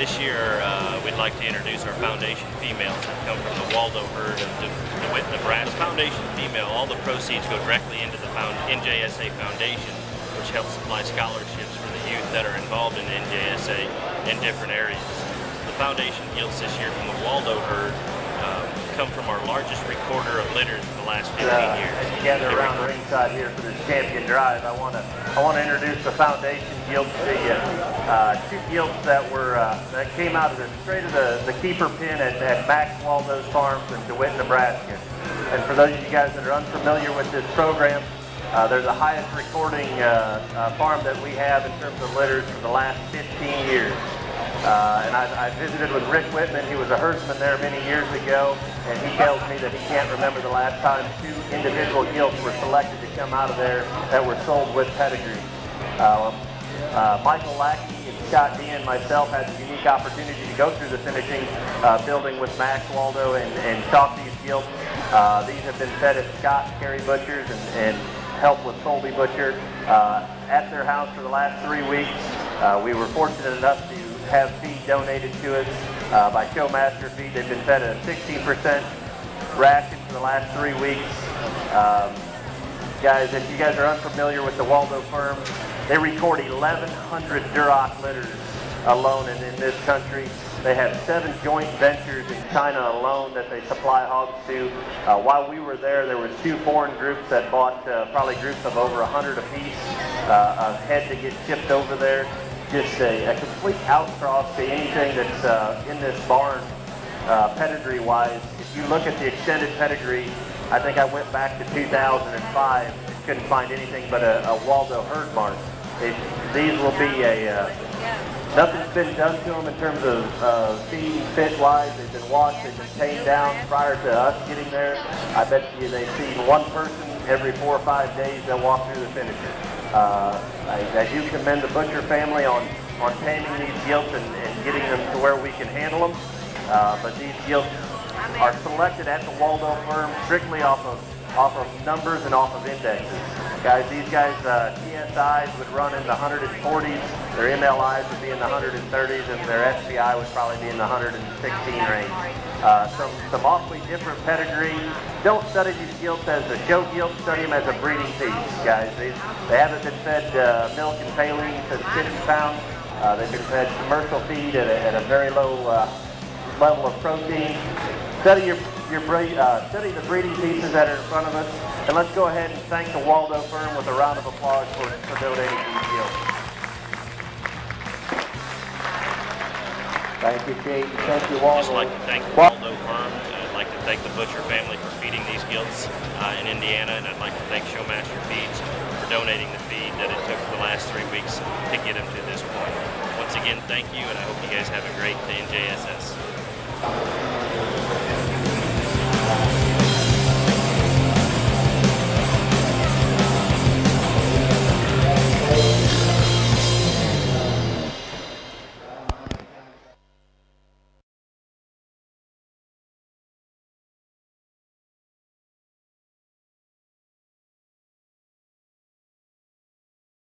This year, we'd like to introduce our foundation females that come from the Waldo herd of DeWitt, Nebraska. Foundation female, all the proceeds go directly into the NJSA Foundation, which helps supply scholarships for the youth that are involved in NJSA in different areas. The foundation gilts this year from the Waldo herd come from our largest recorder of litters in the last 15 years. As you gather around the ringside here for this champion drive, I want to introduce the foundation gilts to you. Two gilts that came out of straight of the keeper pen at Max Waldo's Farms in DeWitt, Nebraska. And for those of you guys that are unfamiliar with this program, they're the highest recording farm that we have in terms of litters for the last 15 years. And I visited with Rick Whitman. He was a herdsman there many years ago, and he tells me that he can't remember the last time two individual gilts were selected to come out of there that were sold with pedigree. Michael Lackey and Scott D and myself had the unique opportunity to go through the finishing building with Max Waldo and stock these gilts. These have been fed at Scott and Kerry Butchers and help with Colby Butcher at their house for the last 3 weeks. We were fortunate enough to have feed donated to us by Showmaster Feed. They've been fed a 16% ration for the last 3 weeks. Guys, if you guys are unfamiliar with the Waldo firm, they record 1,100 Duroc litters alone in this country. They have 7 joint ventures in China alone that they supply hogs to. While we were there, there were 2 foreign groups that bought probably groups of over 100 apiece of head to get shipped over there. Just a complete outcross to anything that's in this barn pedigree-wise. If you look at the extended pedigree, I think I went back to 2005 and couldn't find anything but a Waldo herd barn. These will be nothing's been done to them in terms of feed, fit-wise. They've been washed, they've been tamed down prior to us getting there. I bet you they've seen one person every 4 or 5 days that walk through the finisher. I do commend the Butcher family on taming these gilts and getting them to where we can handle them. But these gilts are selected at the Waldo firm strictly off of numbers and off of indexes. Guys, these guys, TSIs would run in the 140s, their MLIs would be in the 130s, and their SPI would probably be in the 116 range. Some awfully different pedigree. Don't study these gilts as a show gilt, study them as a breeding piece, guys. They haven't been fed milk and tailings at 50 pounds. They've been fed commercial feed at a very low level of protein. Study study the breeding pieces that are in front of us, and let's go ahead and thank the Waldo firm with a round of applause for donating these gilts. Thank you, Kate. Thank you, Waldo. I'd just like to thank the Waldo firm. I'd like to thank the Butcher family for feeding these gilts in Indiana, and I'd like to thank Showmaster Feeds for donating the feed that it took the last 3 weeks to get them to this point. Once again, thank you, and I hope you guys have a great NJSS.